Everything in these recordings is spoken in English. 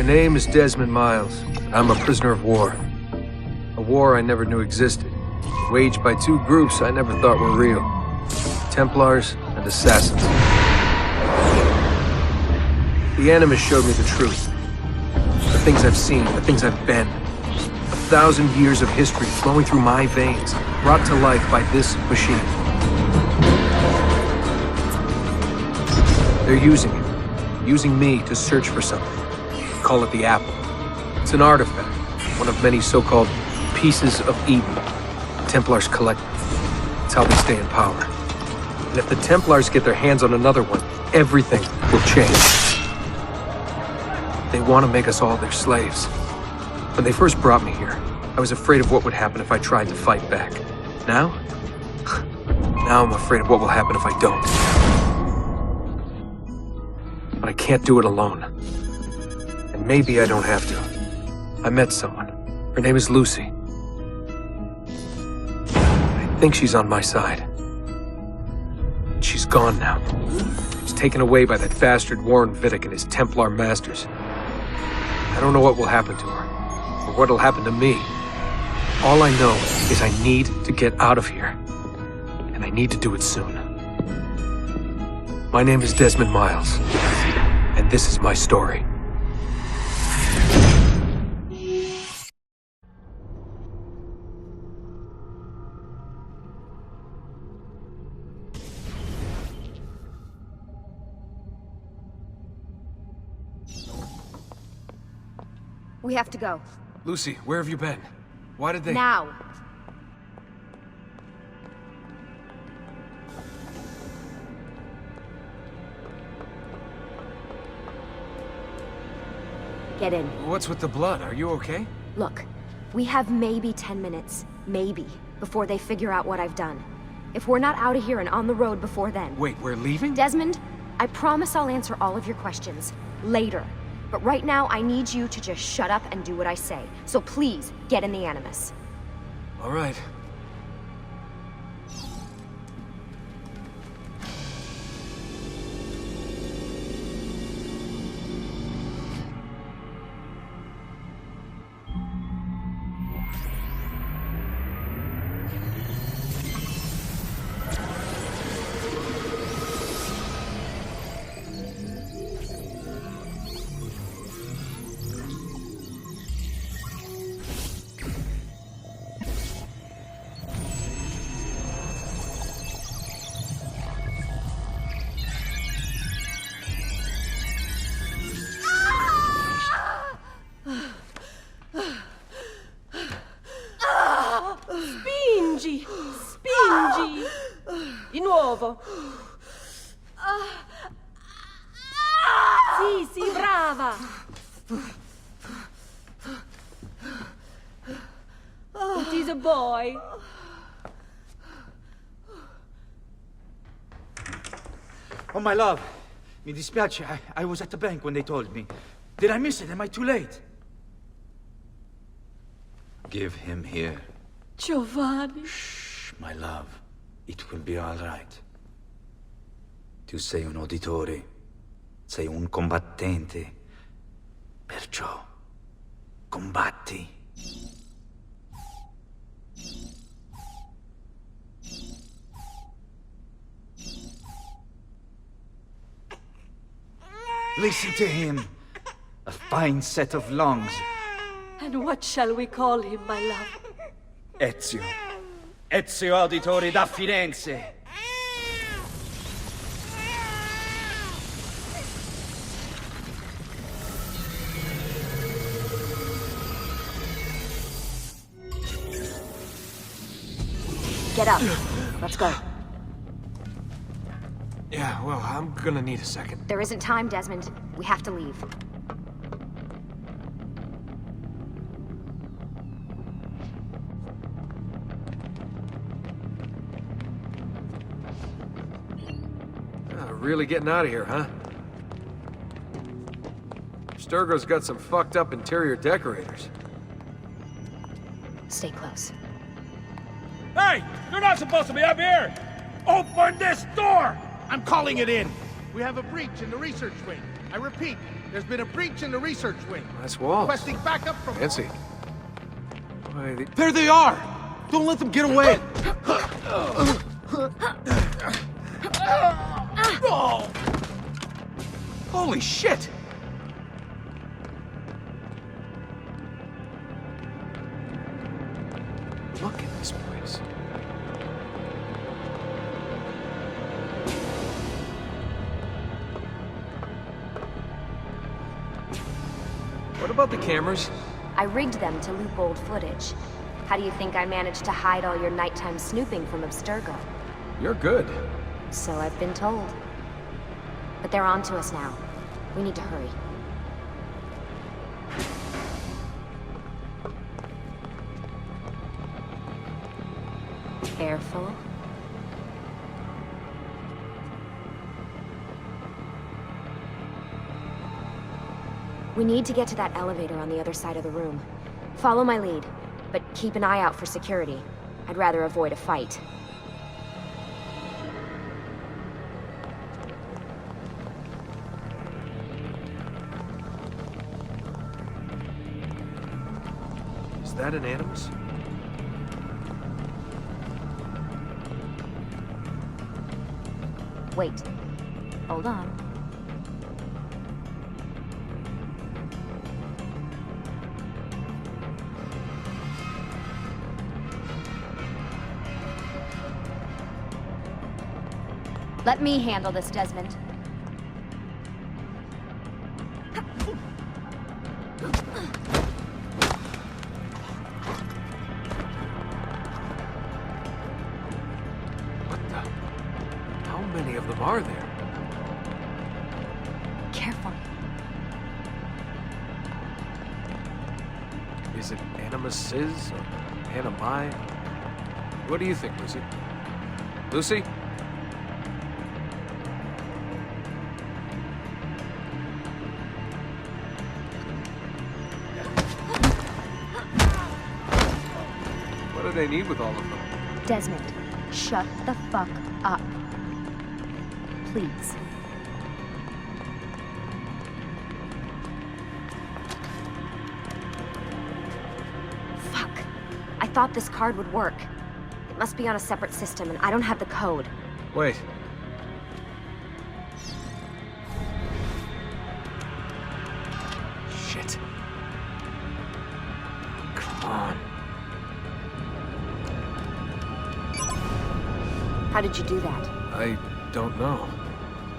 name is Desmond Miles, and I'm a prisoner of war. A war I never knew existed, waged by two groups I never thought were real. Templars and Assassins. The Animus showed me the truth. The things I've seen, the things I've been. 1,000 years of history flowing through my veins, brought to life by this machine. They're using it. Using me to search for something. Call it the Apple. It's an artifact, one of many so-called pieces of Eden. Templars collect them. It's how they stay in power. And if the Templars get their hands on another one, everything will change. They want to make us all their slaves. When they first brought me here, I was afraid of what would happen if I tried to fight back. Now? Now I'm afraid of what will happen if I don't. But I can't do it alone. And maybe I don't have to. I met someone. Her name is Lucy. I think she's on my side. She's gone now. She's taken away by that bastard Warren Vidic and his Templar masters. I don't know what will happen to her, or what'll happen to me. All I know is I need to get out of here. And I need to do it soon. My name is Desmond Miles, and this is my story. We have to go. Lucy, where have you been? Why did they— Now! Get in. What's with the blood? Are you okay? Look, we have maybe 10 minutes, maybe, before they figure out what I've done. If we're not out of here and on the road before then... Wait, we're leaving? Desmond, I promise I'll answer all of your questions. Later. But right now, I need you to just shut up and do what I say. So please, get in the Animus. All right. Spingi! Di nuovo! Sì, brava! It is a boy. Oh, my love. Mi dispiace. I was at the bank when they told me. Did I miss it? Am I too late? Give him here. Giovanni. Shh, my love. It will be all right. Tu sei un uditore. Sei un combattente. Perciò, combatti. Listen to him. A fine set of lungs. And what shall we call him, my love? Ezio. Ezio Auditore da Firenze. Get up. Let's go. Yeah, well, I'm gonna need a second. There isn't time, Desmond. We have to leave. Really getting out of here, huh? Sturgo's got some fucked up interior decorators. Stay close. Hey! You're not supposed to be up here! Open this door! I'm calling it in! We have a breach in the research wing. I repeat, There's been a breach in the research wing. Nice walls. Requesting backup from... Fancy. Why, There they are! Don't let them get away! Oh. Holy shit! Look at this place. What about the cameras? I rigged them to loop old footage. How do you think I managed to hide all your nighttime snooping from Abstergo? You're good. So I've been told. But they're on to us now. We need to hurry. Careful. We need to get to that elevator on the other side of the room. Follow my lead, but keep an eye out for security. I'd rather avoid a fight. Is that an Animus? Wait. Hold on. Let me handle this, Desmond. What the? How many of them are there? Careful. Is it Animuses or Animi? What do you think, Lucy? Lucy? What do they need with all of them? Desmond, shut the fuck up. Please. Fuck. I thought this card would work. It must be on a separate system, and I don't have the code. Wait. Shit. Come on. How did you do that? I don't know.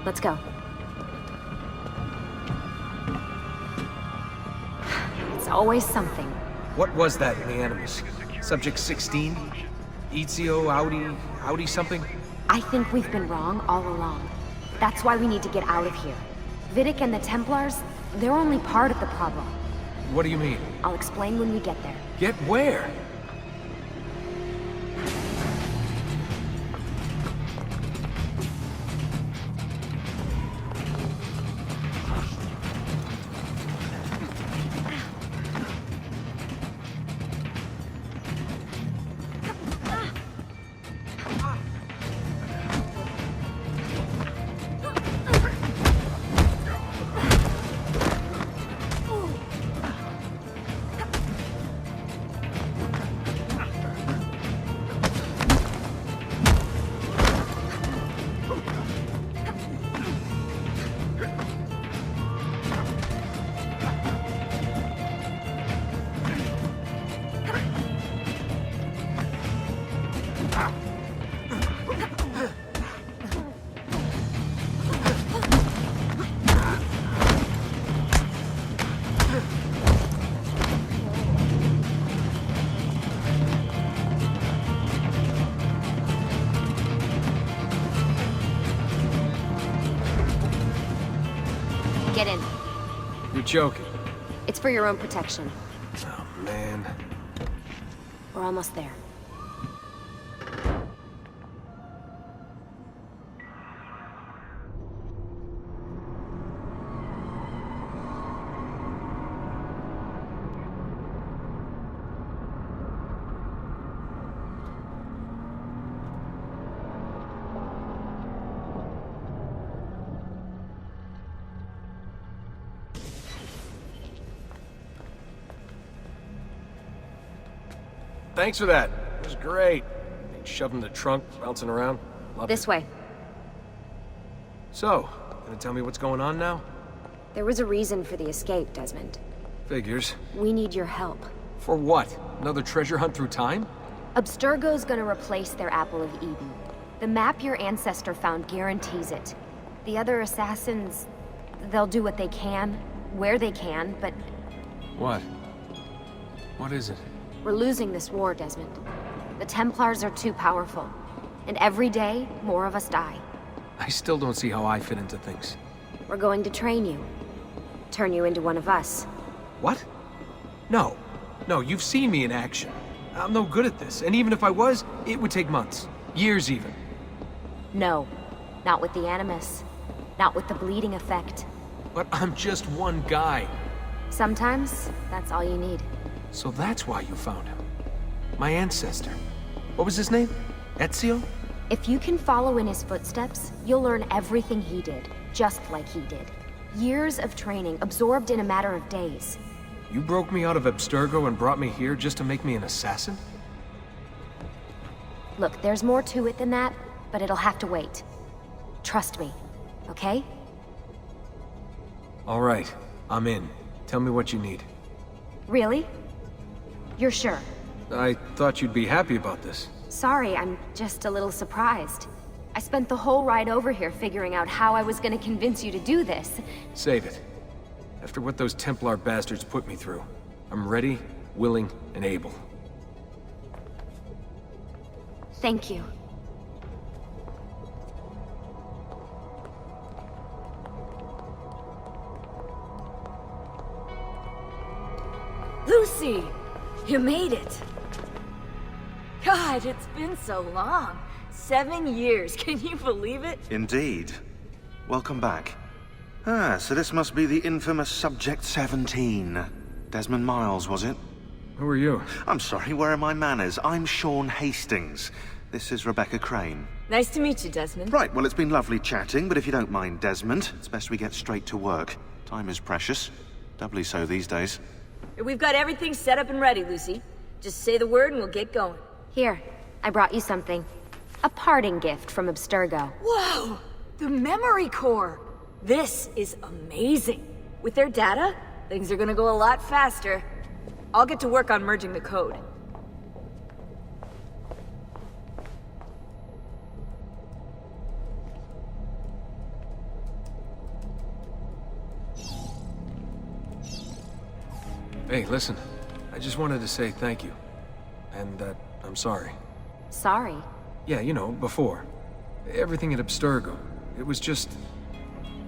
Let's go. It's always something. What was that in the Animus? Subject 16? Ezio Audi something? I think we've been wrong all along. That's why we need to get out of here. Vidic and the Templars, they're only part of the problem. What do you mean? I'll explain when we get there. Get where? Get in. You're joking. It's for your own protection. Oh, man. We're almost there. thanks for that. It was great. Shoved in the trunk, bouncing around. Loved This it. way. So, gonna tell me what's going on now? There was a reason for the escape, Desmond. Figures. We need your help. For what? Another treasure hunt through time? Abstergo's gonna replace their Apple of Eden. The map your ancestor found guarantees it. The other assassins, they'll do what they can, where they can, but What? What is it? we're losing this war, Desmond. The Templars are too powerful, and every day, more of us die. I still don't see how I fit into things. We're going to train you. Turn you into one of us. What? No. No, you've seen me in action. I'm no good at this, and even if I was, it would take months. Years even. No, not with the Animus. Not with the bleeding effect. But I'm just one guy. Sometimes, that's all you need. So that's why you found him. My ancestor. What was his name? Ezio? If you can follow in his footsteps, you'll learn everything he did, just like he did. Years of training, absorbed in a matter of days. You broke me out of Abstergo and brought me here just to make me an assassin? Look, there's more to it than that, but it'll have to wait. Trust me, okay? All right, I'm in. Tell me what you need. Really? You're sure? I thought you'd be happy about this. Sorry, I'm just a little surprised. I spent the whole ride over here figuring out how I was gonna convince you to do this. Save it. After what those Templar bastards put me through, I'm ready, willing, and able. Thank you. Lucy! You made it! God, it's been so long. 7 years, can you believe it? Indeed. Welcome back. So this must be the infamous Subject 17. Desmond Miles, was it? Who are you? I'm sorry, where are my manners? I'm Sean Hastings. This is Rebecca Crane. Nice to meet you, Desmond. Right, well, it's been lovely chatting, but if you don't mind, Desmond, it's best we get straight to work. Time is precious. Doubly so these days. We've got everything set up and ready, Lucy. Just say the word and we'll get going. Here, I brought you something. A parting gift from Abstergo. Whoa! The memory core! This is amazing. With their data, things are gonna go a lot faster. I'll get to work on merging the code. Hey, listen. I just wanted to say thank you. And that I'm sorry. Sorry. Yeah, you know, before. Everything at Abstergo. It was just...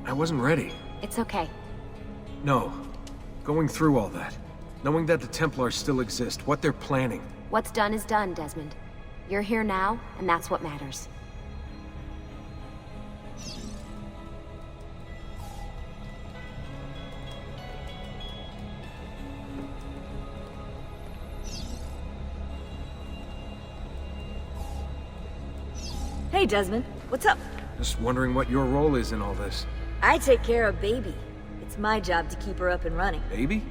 I wasn't ready. It's okay. No. Going through all that. Knowing that the Templars still exist, what they're planning. What's done is done, Desmond. You're here now, and that's what matters. Hey, Desmond. What's up? Just wondering what your role is in all this. I take care of Baby. It's my job to keep her up and running. Baby?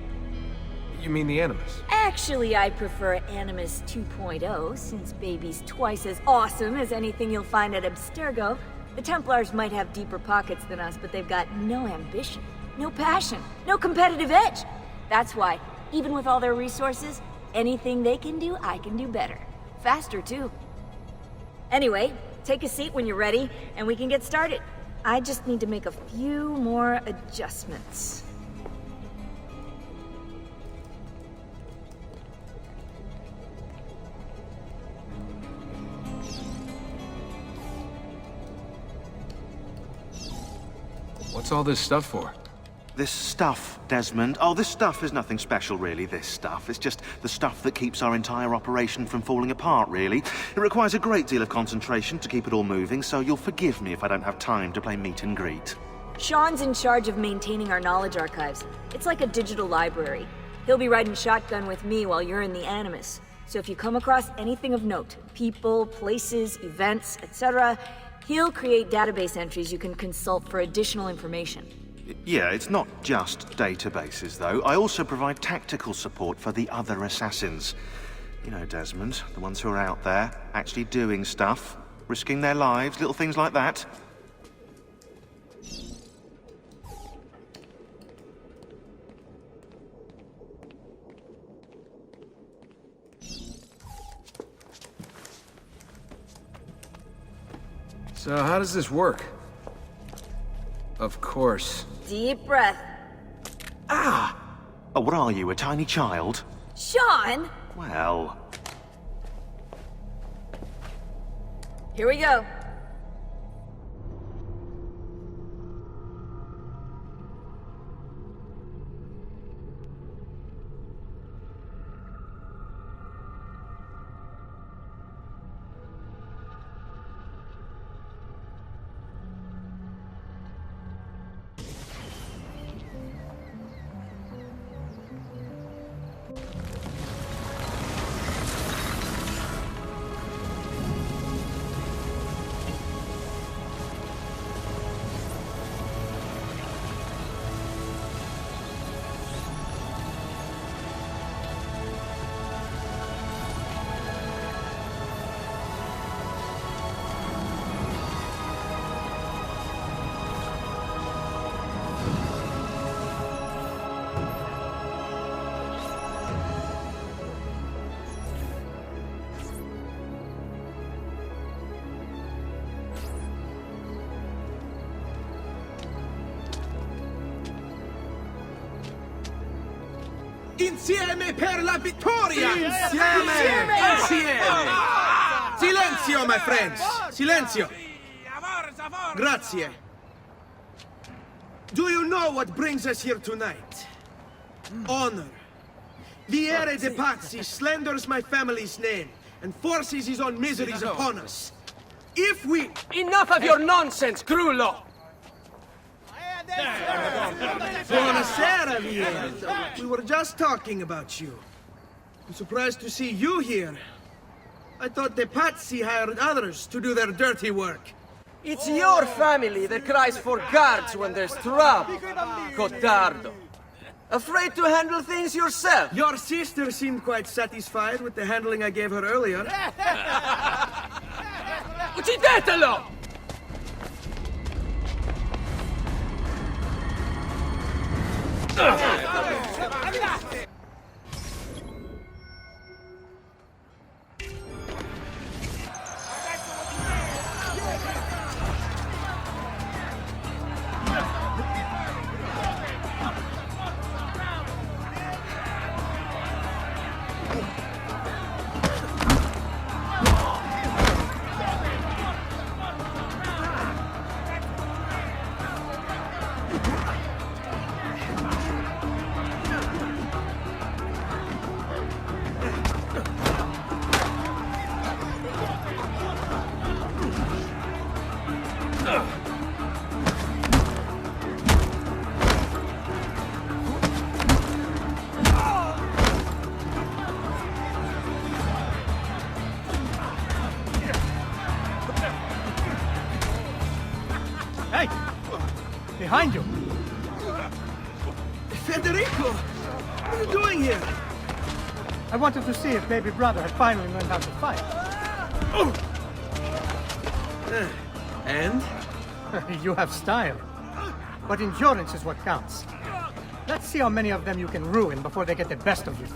You mean the Animus? Actually, I prefer Animus 2.0, since Baby's twice as awesome as anything you'll find at Abstergo. The Templars might have deeper pockets than us, but they've got no ambition, no passion, no competitive edge. That's why, even with all their resources, anything they can do, I can do better. Faster, too. Anyway, take a seat when you're ready, and we can get started. I just need to make a few more adjustments. What's all this stuff for? This stuff, Desmond. Oh, this stuff is nothing special, really, this stuff. It's just the stuff that keeps our entire operation from falling apart, really. It requires a great deal of concentration to keep it all moving, so you'll forgive me if I don't have time to play meet and greet. Sean's in charge of maintaining our knowledge archives. It's like a digital library. He'll be riding shotgun with me while you're in the Animus. So if you come across anything of note, people, places, events, etc., he'll create database entries you can consult for additional information. Yeah, it's not just databases, though. I also provide tactical support for the other assassins. You know, Desmond, the ones who are out there, actually doing stuff, risking their lives, little things like that. So how does this work? Of course. Deep breath. Ah! Oh, what are you, a tiny child? Sean! Well... Here we go. Insieme per la vittoria! Insieme! Silenzio, my friends! Silenzio! Grazie. Do you know what brings us here tonight? Honor. Viere de Pazzi slanders my family's name and forces his own miseries upon us. If we... Enough of your nonsense, Grullo! Buonasera, Viere. We were just talking about you. I'm surprised to see you here. I thought the Pazzi hired others to do their dirty work. It's your family that cries for guards when there's trouble, Cotardo. Afraid to handle things yourself? Your sister seemed quite satisfied with the handling I gave her earlier. Uccidetelo! Hey! Behind you! Federico! What are you doing here? I wanted to see if baby brother had finally learned how to fight. And? You have style. But endurance is what counts. Let's see how many of them you can ruin before they get the best of you.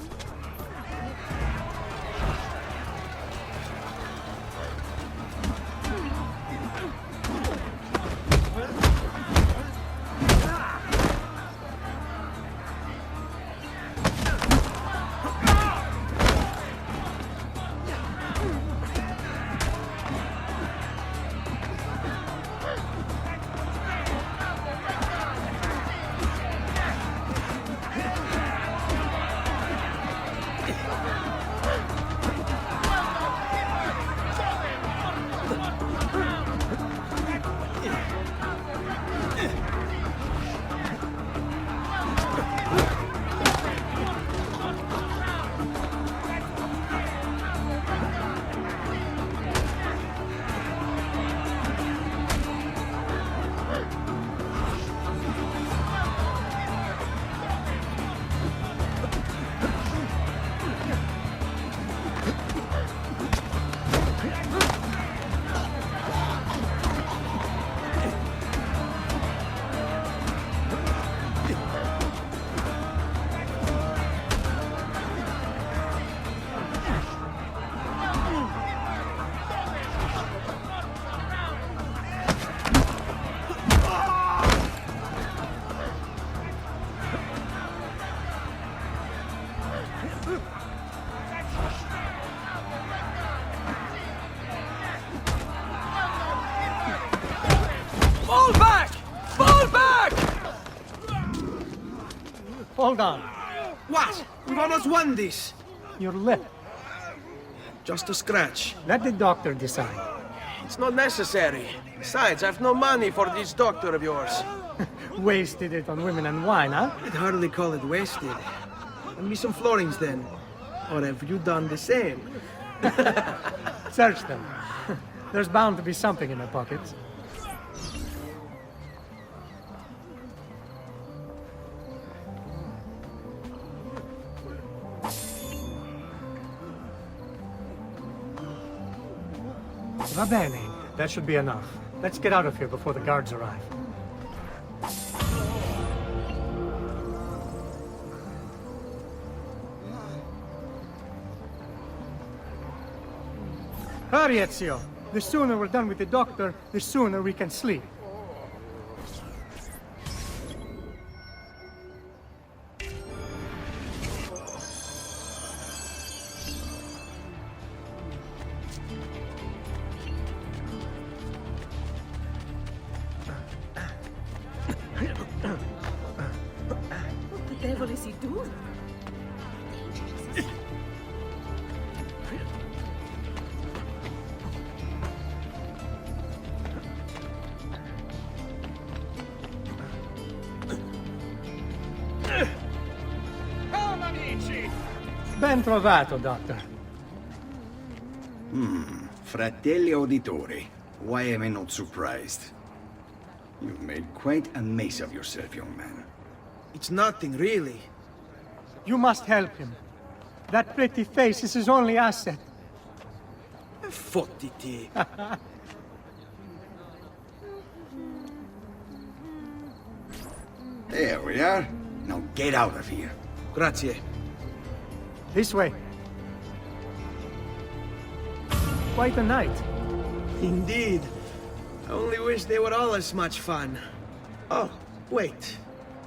Hold on. What? We've almost won this. Your lip. Just a scratch. Let the doctor decide. It's not necessary. Besides, I've no money for this doctor of yours. Wasted it on women and wine, huh? I'd hardly call it wasted. Lend me some florins then. Or have you done the same? Search them. There's bound to be something in their pockets. Va bene. That should be enough. Let's get out of here before the guards arrive. Hurry, Ezio. The sooner we're done with the doctor, the sooner we can sleep. What the devil is he doing? Ben trovato, Doctor. Fratelli Auditori, why am I not surprised? You've made quite a mess of yourself, young man. It's nothing, really. You must help him. That pretty face is his only asset. Fottiti. There we are. Now get out of here. Grazie. This way. Quite a night. Indeed. I only wish they were all as much fun. Oh, wait.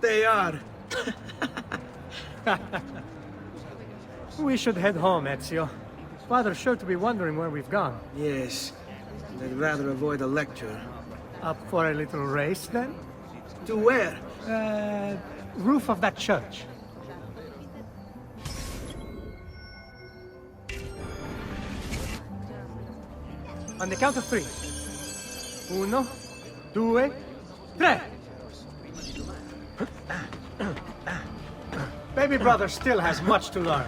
They are. We should head home, Ezio. Father's sure to be wondering where we've gone. Yes. And I'd rather avoid a lecture. Up for a little race, then? To where? Roof of that church. On the count of three. Uno, due, tre! Baby brother still has much to learn.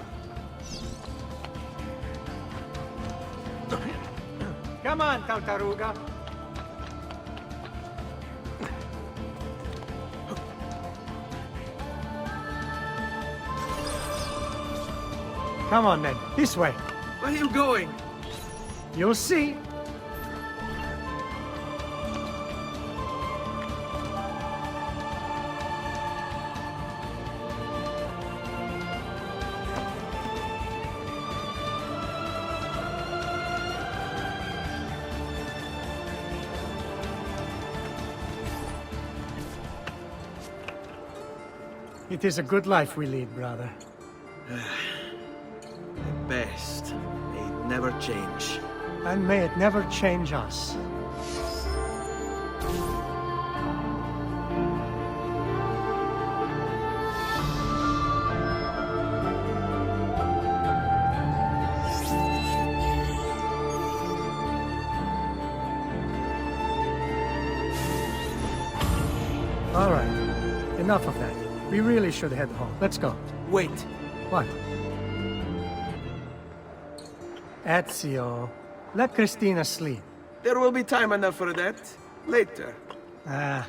Come on, Tartaruga. Come on, then. This way. Where are you going? You'll see. It is a good life we lead, brother. At best, may it never change. And may it never change us. All right. Enough of that. We really should head home. Let's go. Wait. What? Ezio, let Christina sleep. There will be time enough for that. Later. Ah.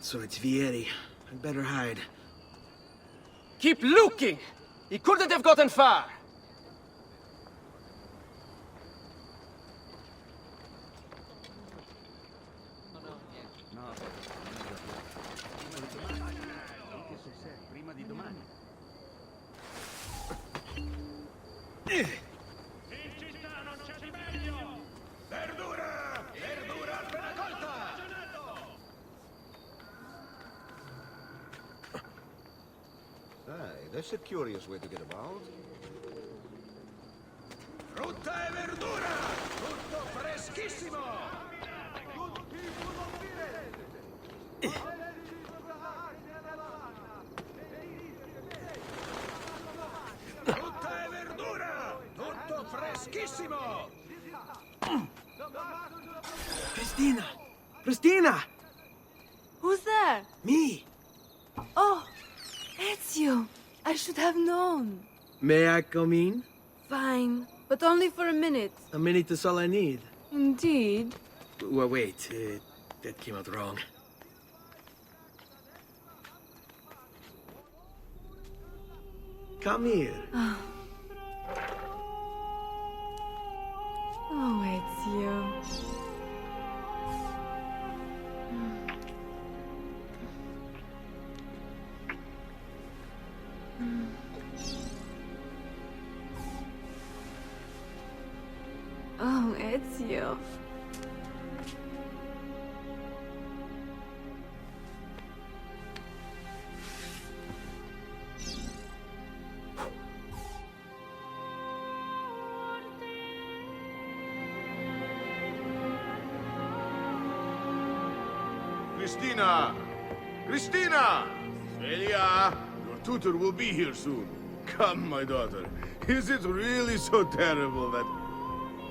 So it's Vieri. I'd better hide. Keep looking! He couldn't have gotten far! That's a curious way to get about. Frutta e verdura! Tutto freschissimo! Frutta e verdura! Tutto freschissimo! Christina! Christina! Who's there? Me! Oh, Ezio! I should have known. May I come in? Fine, but only for a minute. A minute is all I need. Indeed. Well, wait, that came out wrong. Come here. Oh, Ezio. Oh, Ezio. Christina! Christina! Celia! Your tutor will be here soon. Come, my daughter. Is it really so terrible that...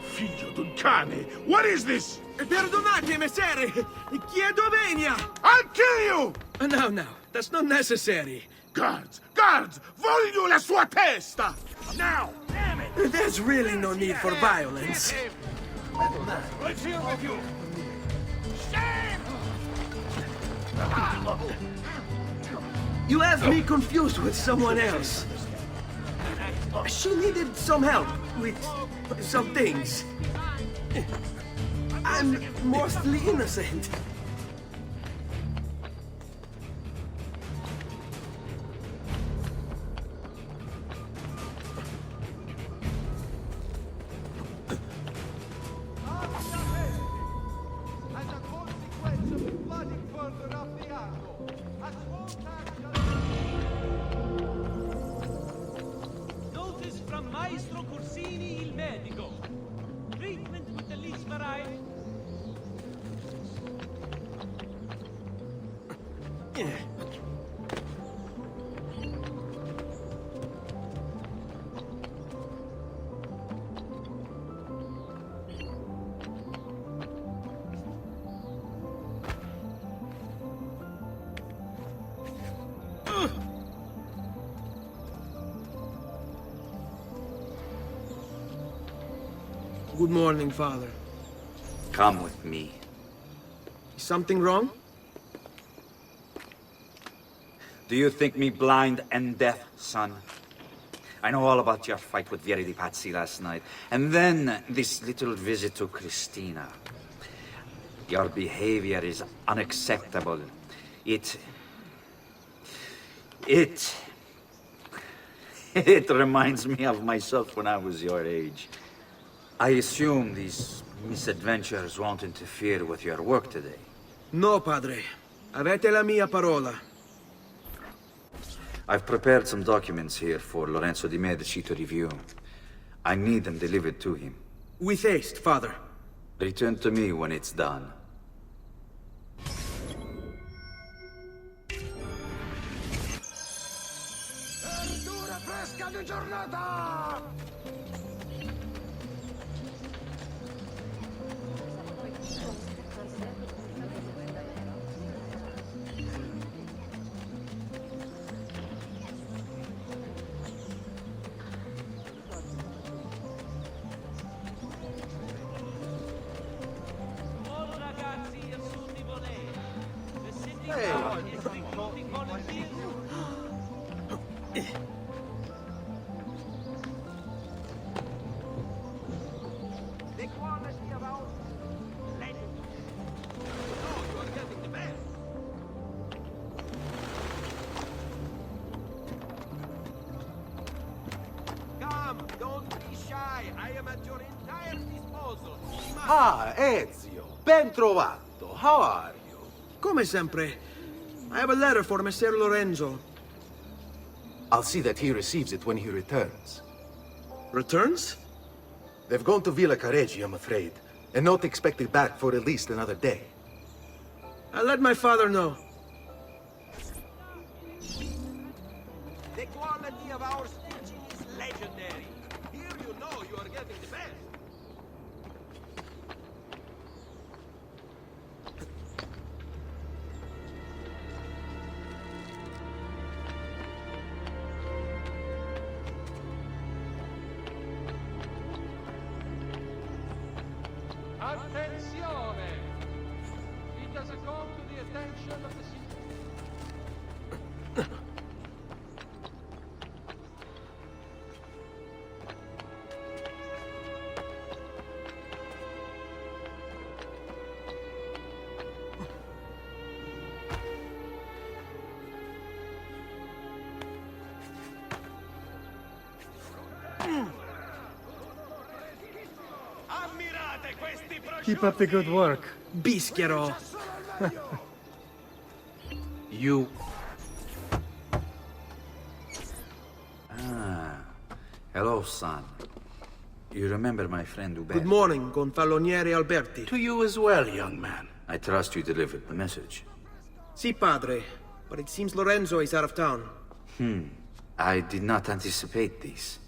Figlio d'un cane! What is this? Perdonate, messere! Chiedo venia! I'll kill you! No, that's not necessary. Guards! Guards! Voglio la sua testa! Now! Damn it! There's really no need for violence. Let's here with you! You have me confused with someone else. She needed some help with some things. I'm mostly innocent. Notice from Maestro Corsini il medico. Treatment with the least variety. Good morning, Father. Come with me. Is something wrong? Do you think me blind and deaf, son? I know all about your fight with Vieri di Pazzi last night. And then this little visit to Christina. Your behavior is unacceptable. It reminds me of myself when I was your age. I assume these misadventures won't interfere with your work today. No, Padre. Avete la mia parola. I've prepared some documents here for Lorenzo di Medici to review. I need them delivered to him. With haste, Father. Return to me when it's done. Verdura fresca di giornata! Buon ragazzi e su di volere. Se siete in tutti volentieri. The quality of our legend. No, you are getting the best. Come, don't be shy. I am at your entire disposal. Ah, Ezio! Ben trovato! How are you? Come sempre. I have a letter for Messer Lorenzo. I'll see that he receives it when he returns. Returns? They've gone to Villa Careggi, I'm afraid, and not expected back for at least another day. I'll let my father know. The quality of our stitching is legendary. Here you know you are getting the best. Attenzione! It has come to the attention of the city. Keep up the good work. Bischiero. You... Hello, son. You remember my friend Uberto? Good morning, Gonfaloniere Alberti. To you as well, young man. I trust you delivered the message. Si, padre. But it seems Lorenzo is out of town. I did not anticipate this.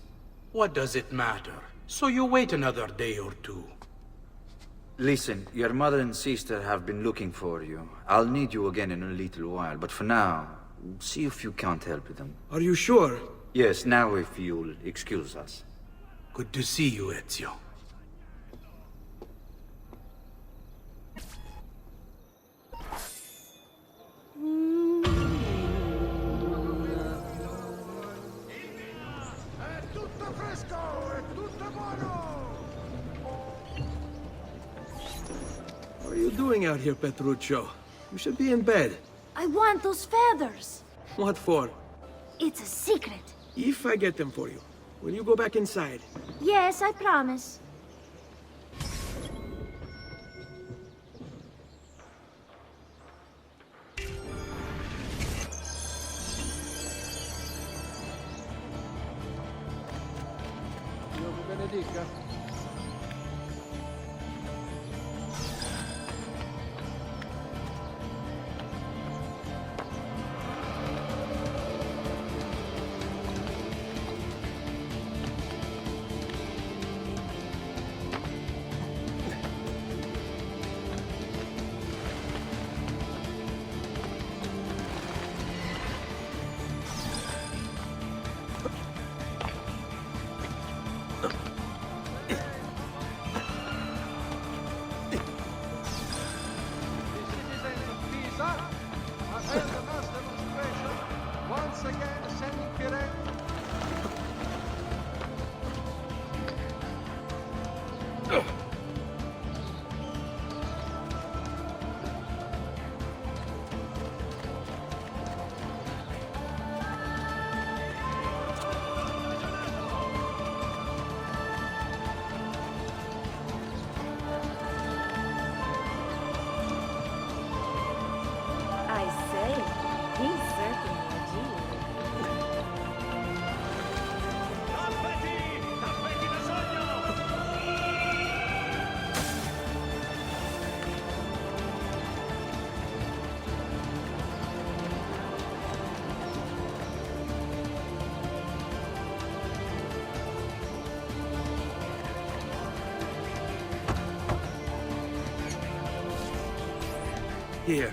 What does it matter? So you wait another day or two. Listen, your mother and sister have been looking for you. I'll need you again in a little while, but for now, see if you can't help them. Are you sure? Yes, now if you'll excuse us. Good to see you, Ezio. What are you doing out here, Petruccio? You should be in bed. I want those feathers. What for? It's a secret. If I get them for you, will you go back inside? Yes, I promise. Dio vi benedica. Here,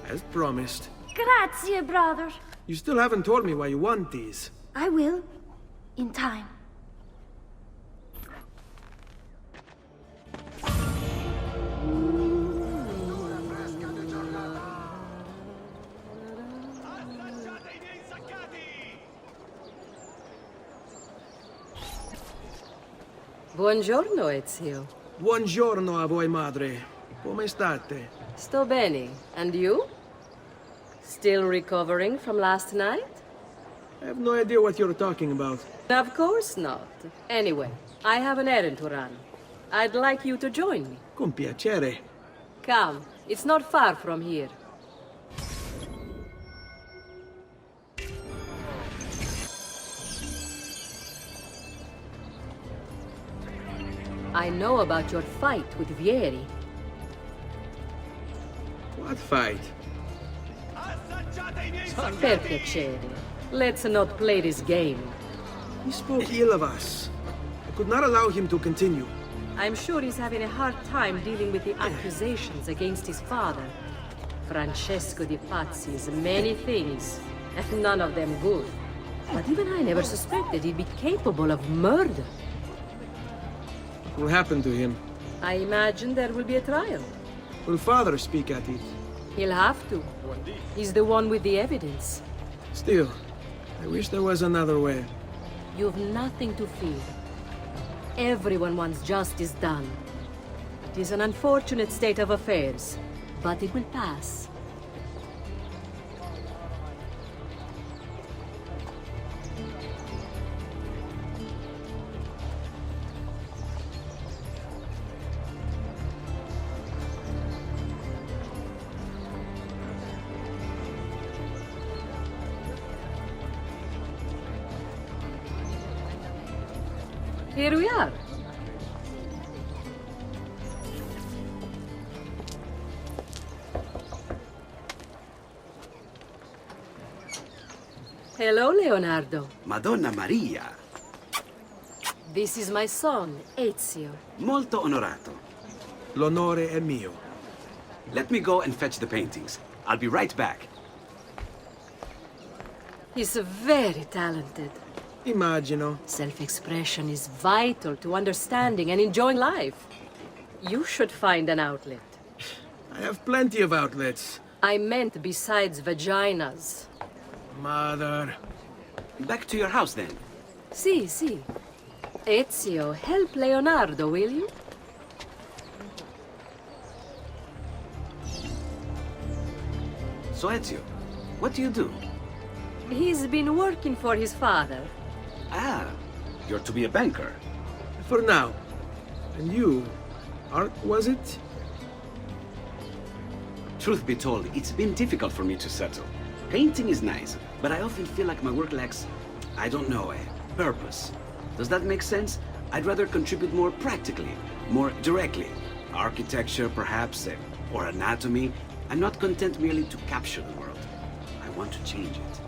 as promised. Grazie, brother. You still haven't told me why you want these. I will. In time. Buongiorno, Ezio. Buongiorno a voi, madre. Come state? Sto bene. And you? Still recovering from last night? I have no idea what you're talking about. Of course not. Anyway, I have an errand to run. I'd like you to join me. Con piacere. Come, it's not far from here. I know about your fight with Vieri. What fight? Per piacere. Let's not play this game. He spoke ill of us. I could not allow him to continue. I'm sure he's having a hard time dealing with the accusations against his father. Francesco di Pazzi is many things, and none of them good. But even I never suspected he'd be capable of murder. What will happen to him? I imagine there will be a trial. Will father speak at it? He'll have to. He's the one with the evidence. Still, I wish there was another way. You've nothing to fear. Everyone wants justice done. It is an unfortunate state of affairs, but it will pass. Here we are. Hello, Leonardo. Madonna Maria. This is my son, Ezio. Molto onorato. L'onore è mio. Let me go and fetch the paintings. I'll be right back. He's very talented. Immagino. Self-expression is vital to understanding and enjoying life. You should find an outlet. I have plenty of outlets. I meant besides vaginas. Mother. Back to your house, then. Si. Ezio, help Leonardo, will you? So, Ezio, what do you do? He's been working for his father. Ah, you're to be a banker. For now. And you, art, was it? Truth be told, it's been difficult for me to settle. Painting is nice, but I often feel like my work lacks, I don't know, a purpose. Does that make sense? I'd rather contribute more practically, more directly. Architecture, perhaps, or anatomy. I'm not content merely to capture the world. I want to change it.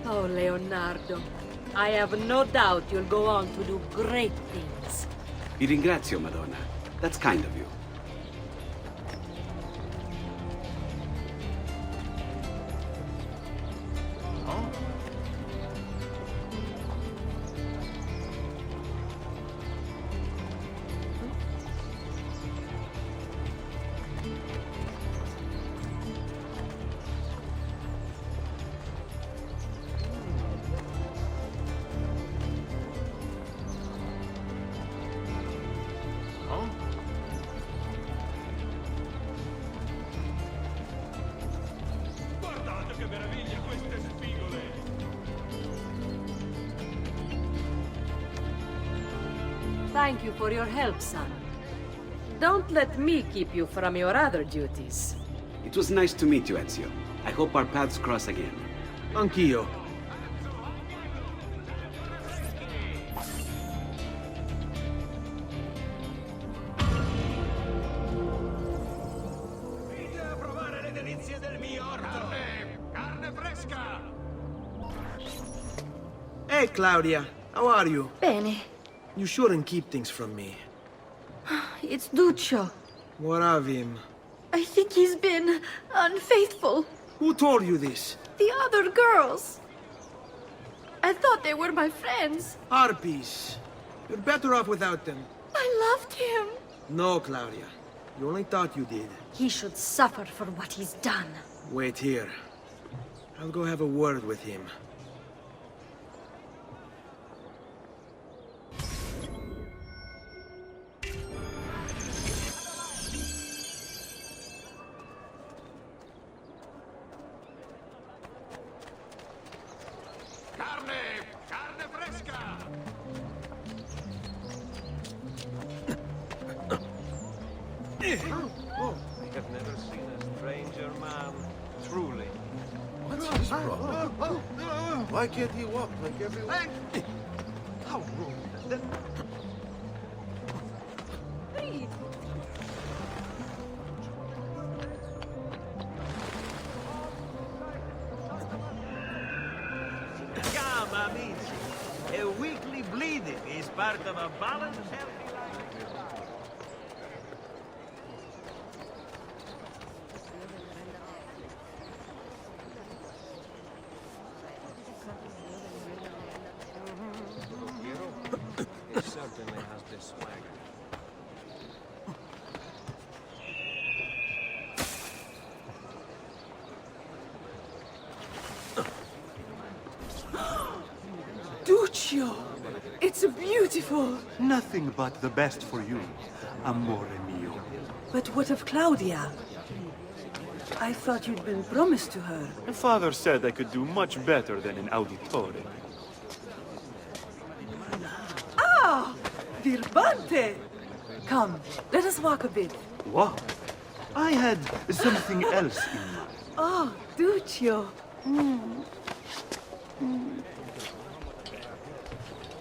Oh, Leonardo. I have no doubt you'll go on to do great things. Vi ringrazio, Madonna. That's kind of you. Thank you for your help, son. Don't let me keep you from your other duties. It was nice to meet you, Ezio. I hope our paths cross again. Anch'io. Hey, Claudia. How are you? Bene. You shouldn't keep things from me. It's Duccio. What of him? I think he's been unfaithful. Who told you this? The other girls. I thought they were my friends. Harpies. You're better off without them. I loved him. No, Claudia. You only thought you did. He should suffer for what he's done. Wait here. I'll go have a word with him. Oh, I have never seen a stranger man, truly. What's his problem? Why can't he walk like everyone? How rude. see. Come, amici. A weekly bleeding is part of a balanced, healthy life. He certainly has this swagger. Duccio! It's beautiful! Nothing but the best for you, amore mio. But what of Claudia? I thought you'd been promised to her. My father said I could do much better than an auditore. Ah! Birbante! Come, let us walk a bit. What? I had something else in mind. Oh, Duccio.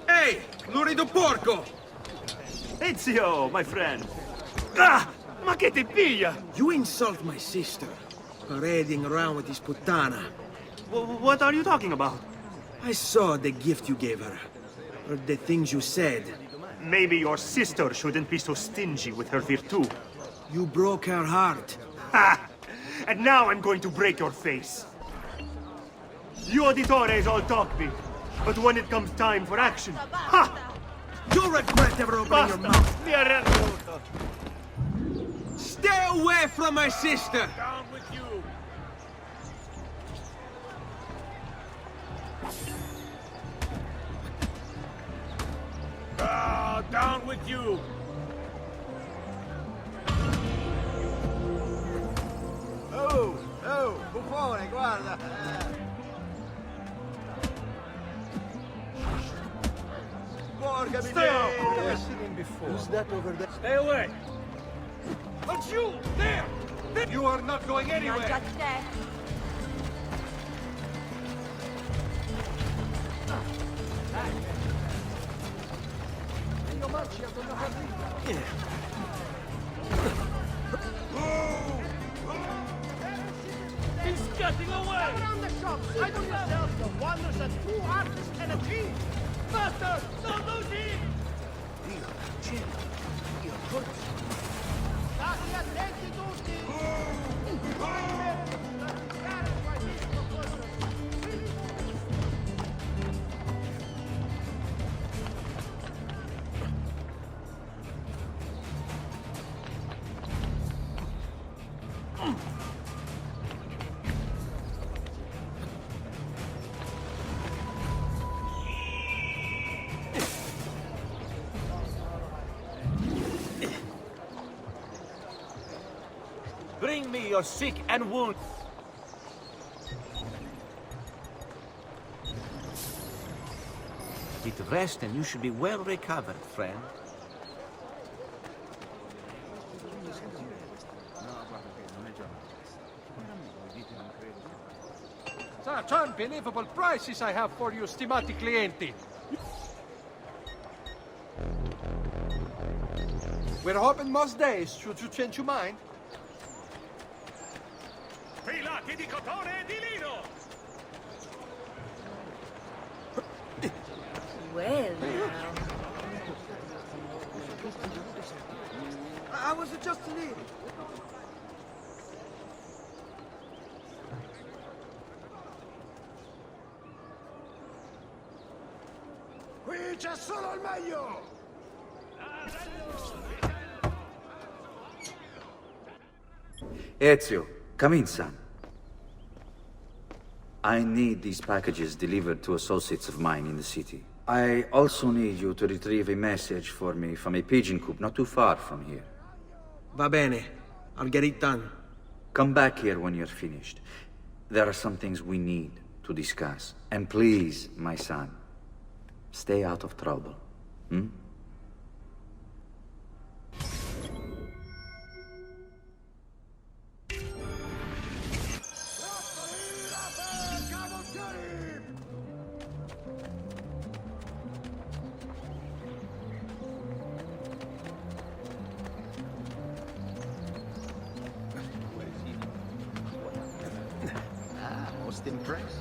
Hey, lurido porco! Ezio, my friend. Ah! Ma che ti piglia? You insult my sister, parading around with this puttana. What are you talking about? I saw the gift you gave her, or the things you said. Maybe your sister shouldn't be so stingy with her virtù. You broke her heart. Ha! And now I'm going to break your face. You auditores all talk big, but when it comes time for action, ha! You'll regret ever opening your mouth. Mi arrendo. Stay away from my sister! Down with you. Ah, down with you. Oh, buffone, guarda. Porca miseria! I've seen him before. Who's that over there? Stay away. But you, there! You are not going anywhere. He's getting away! Around the shop, hide on yourself the wonders that true artists can achieve! Faster! Don't lose him! Stati attenti tutti! Bring me your sick and wounded. Get rest and you should be well recovered, friend. Such unbelievable prices I have for you, stimati clienti! We're open most days. Should you change your mind? Filati di cotone e di lino! Well, now. I was just leaving. Qui c'è solo il meglio! Ezio, come in, son. I need these packages delivered to associates of mine in the city. I also need you to retrieve a message for me from a pigeon coop not too far from here. Va bene. I'll get it done. Come back here when you're finished. There are some things we need to discuss. And please, my son, stay out of trouble. Hmm? most impressed.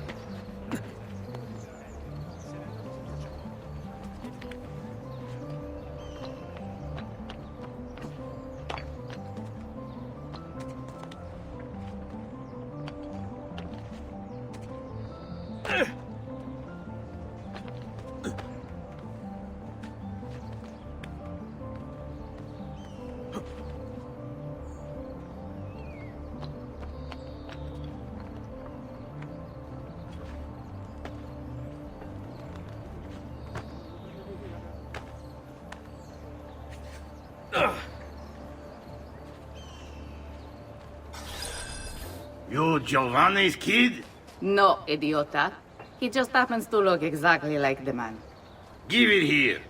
You Giovanni's kid? No, idiota. He just happens to look exactly like the man. Give it here.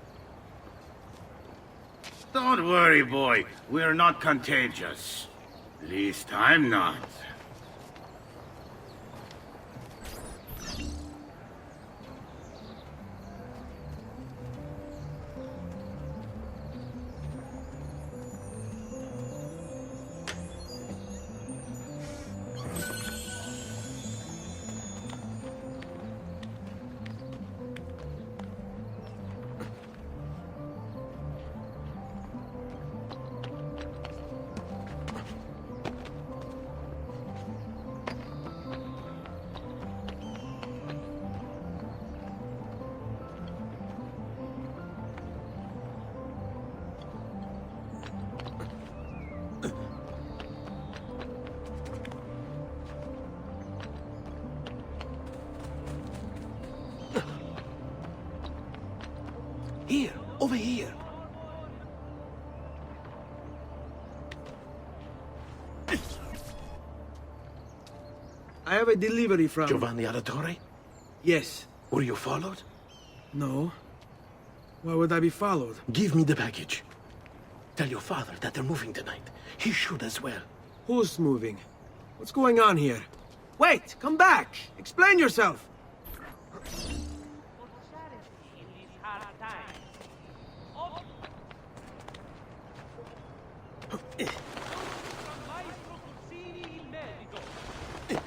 Don't worry, boy. We're not contagious. Least I'm not. Here, over here. I have a delivery from... Giovanni Auditore? Yes. Were you followed? No. Why would I be followed? Give me the package. Tell your father that they're moving tonight. He should as well. Who's moving? What's going on here? Wait! Come back! Explain yourself!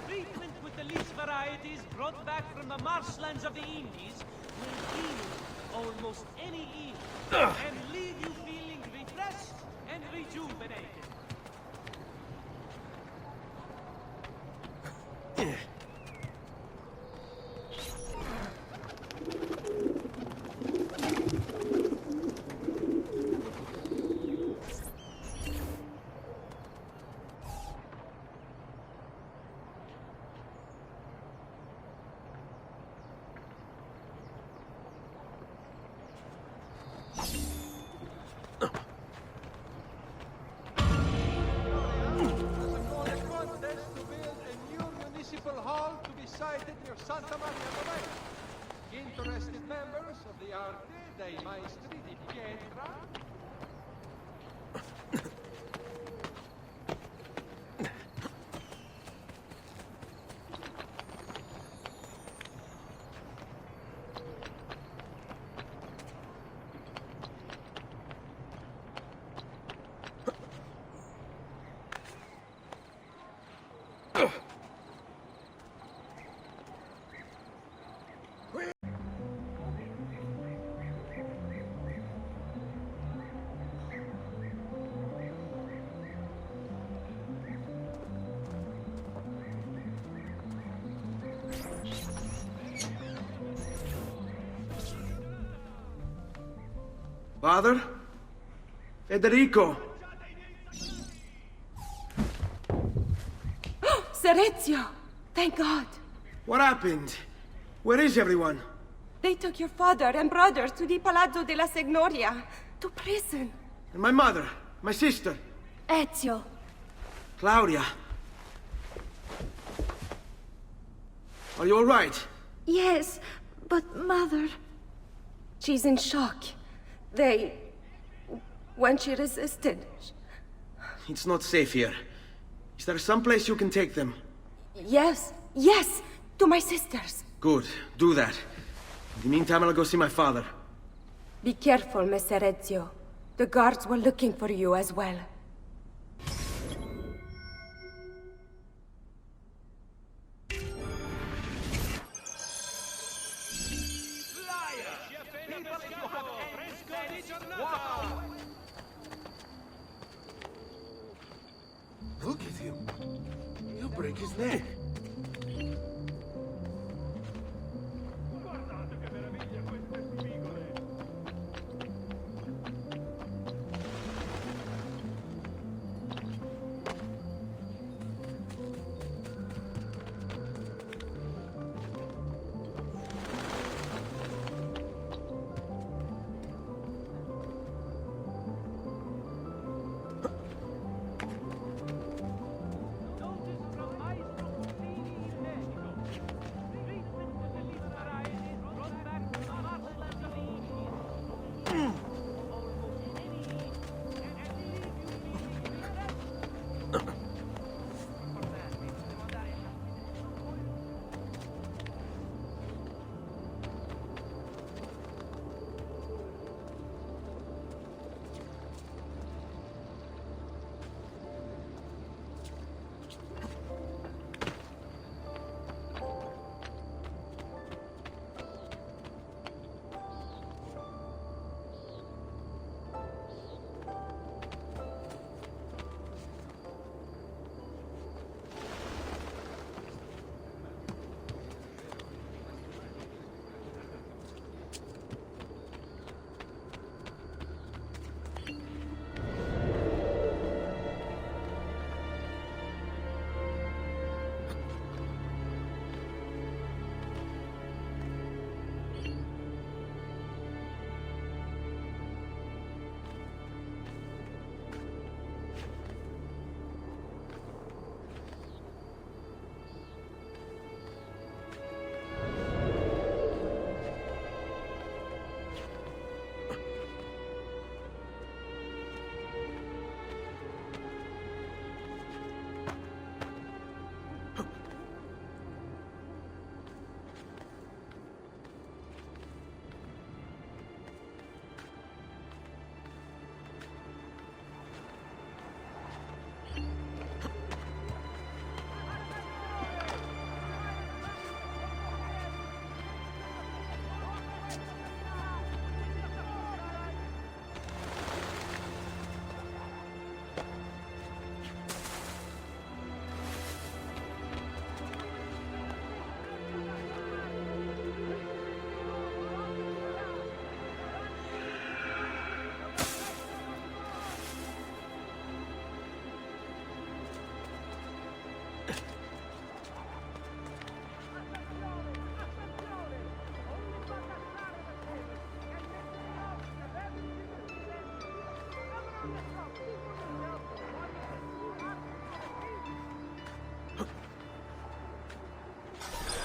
Treatment with the least varieties brought back from the marshlands of the Indies will heal almost any evil and leave you feeling refreshed and rejuvenated. Hall to be sited near Santa Maria Novella. Interested members of the Arte dei Maestri di Pietra. Father? Federico! Ser Ezio! Thank God! What happened? Where is everyone? They took your father and brothers to the Palazzo della Signoria, to prison. And my mother? My sister? Ezio. Claudia? Are you all right? Yes, but Mother... She's in shock. When she resisted... It's not safe here. Is there some place you can take them? Yes, to my sisters. Good, do that. In the meantime, I'll go see my father. Be careful, Messer Ezio. The guards were looking for you as well. He'll break his neck.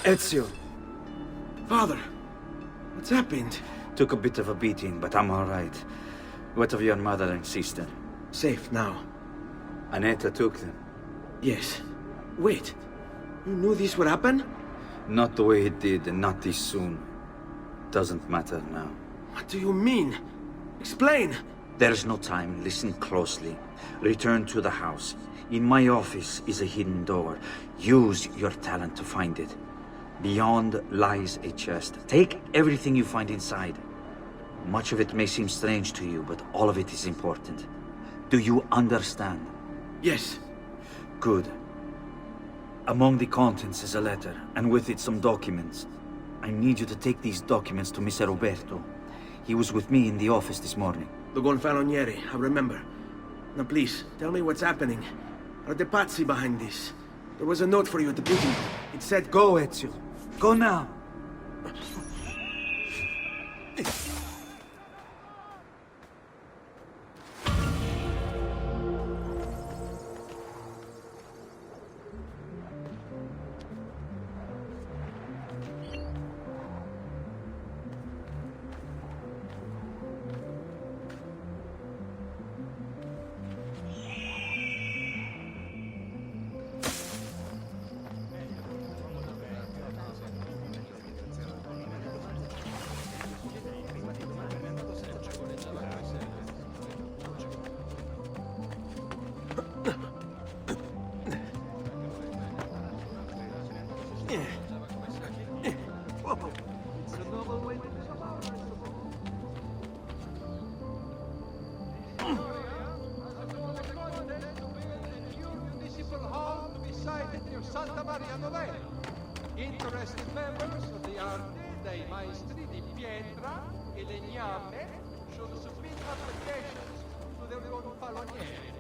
Ezio! Father, what's happened? Took a bit of a beating, but I'm all right. What of your mother and sister? Safe now. Annetta took them. Yes. Wait. You knew this would happen? Not the way it did, and not this soon. Doesn't matter now. What do you mean? Explain! There's no time. Listen closely. Return to the house. In my office is a hidden door. Use your talent to find it. Beyond lies a chest. Take everything you find inside. Much of it may seem strange to you, but all of it is important. Do you understand? Yes. Good. Among the contents is a letter, and with it some documents. I need you to take these documents to Mr. Roberto. He was with me in the office this morning. The Gonfaloniere, I remember. Now please, tell me what's happening. Are the Pazzi behind this? There was a note for you at the beginning. It said, "Go, Ezio. Go now." be sited near Santa Maria Novella. Interested members of the Arte dei Maestri di Pietra e Legname should submit applications to the Gonfaloniere.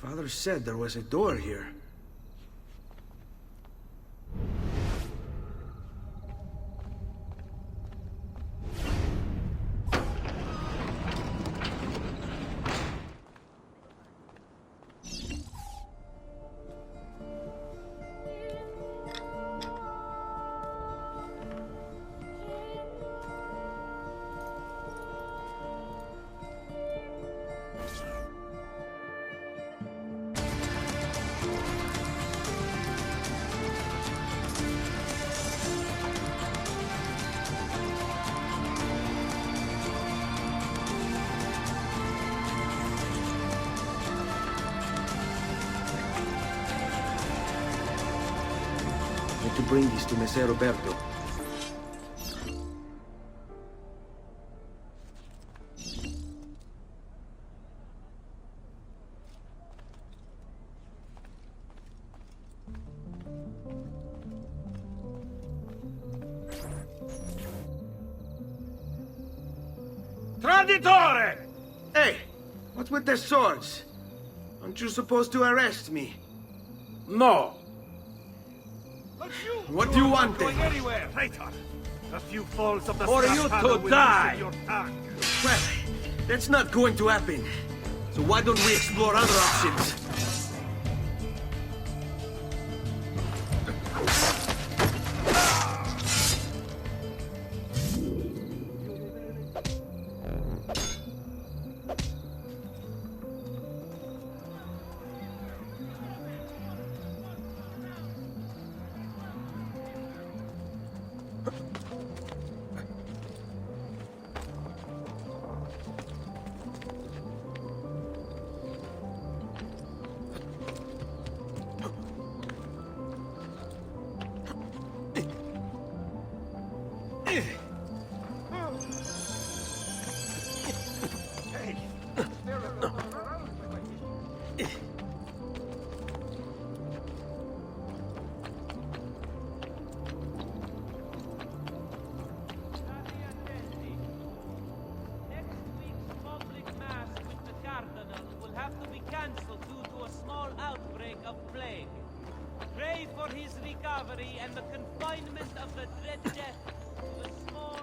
Father said there was a door here. To bring this to Messer Roberto. Traditore! Hey, what's with the swords? Aren't you supposed to arrest me? No. What do you want then? Anywhere, traitor. A few falls of the For you Strahd to will die. loosen your tongue. Well, that's not going to happen. So why don't we explore other options? Pray for his recovery and the confinement of the dread death to a small...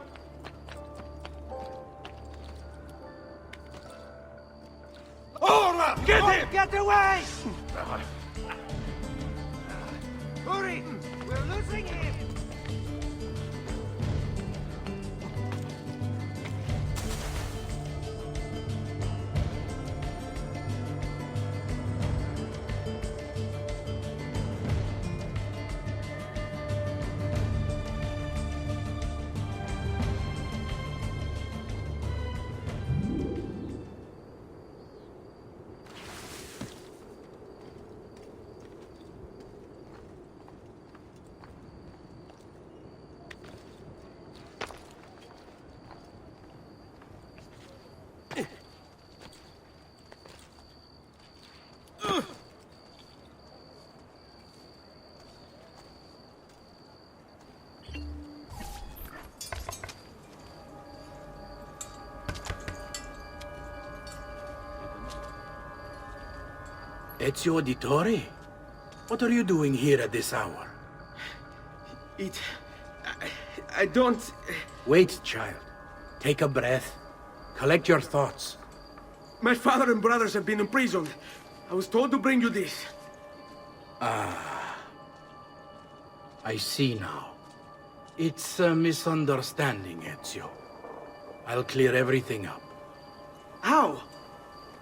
Ora! Get him! Get away! Hurry! We're losing him! Ezio Auditore? What are you doing here at this hour? I don't... Wait, child. Take a breath. Collect your thoughts. My father and brothers have been imprisoned. I was told to bring you this. Ah. I see now. It's a misunderstanding, Ezio. I'll clear everything up. How?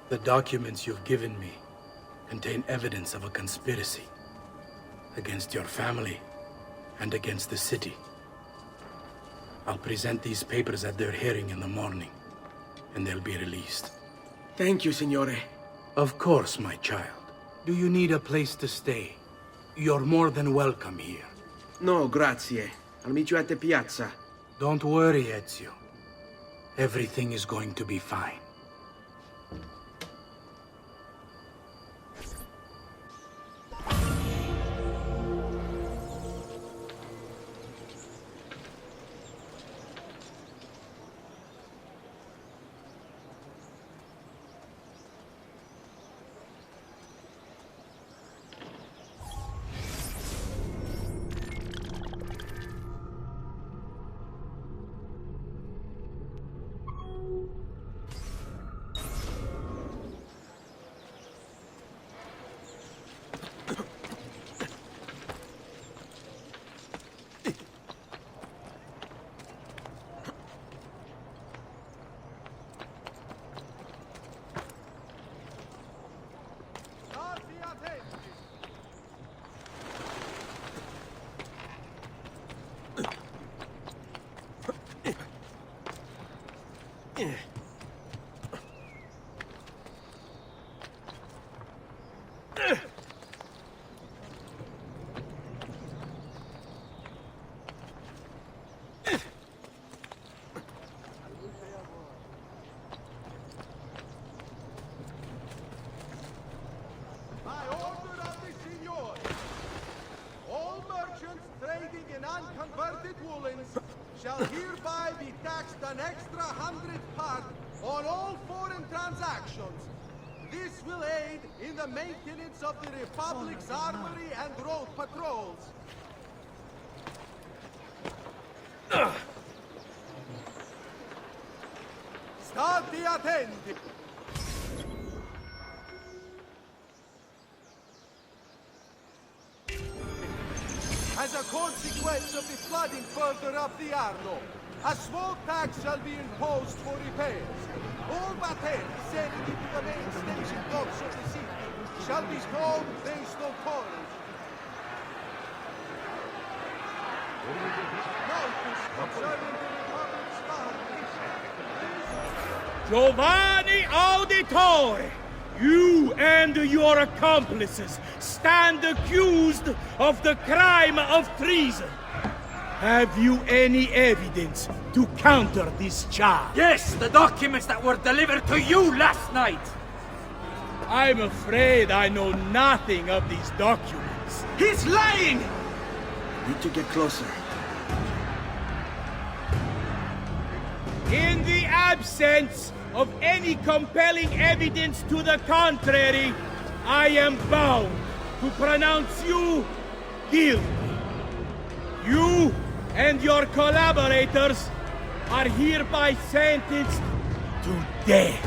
The documents you've given me contain evidence of a conspiracy against your family and against the city. I'll present these papers at their hearing in the morning, and they'll be released. Thank you, Signore. Of course, my child. Do you need a place to stay? You're more than welcome here. No, grazie. I'll meet you at the piazza. Don't worry, Ezio. Everything is going to be fine. Shall hereby be taxed an extra 100 part on all foreign transactions. This will aid in the maintenance of the Republic's armory and road patrols. State attenti! As a consequence of the flooding further up the Arno, a small tax shall be imposed for repairs. All batteries sailing into the main station docks of the city shall be towed based on tonnage. Notice concerning the Republic's army. Giovanni Auditore! You and your accomplices stand accused of the crime of treason. Have you any evidence to counter this charge? Yes, the documents that were delivered to you last night. I'm afraid I know nothing of these documents. He's lying! Need to get closer. In the absence of any compelling evidence to the contrary, I am bound to pronounce you guilty. You and your collaborators are hereby sentenced to death.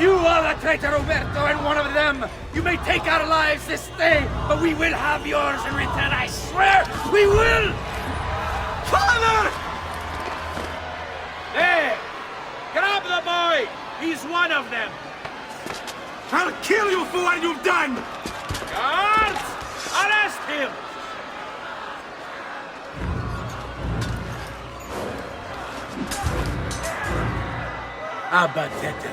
You are the traitor, Roberto, and one of them. You may take our lives this day, but we will have yours in return, I swear! We will! Father! There! Grab the boy! He's one of them! I'll kill you for what you've done! Guards! Arrest him! Abatetelo.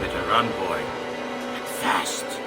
Better run, boy. And fast.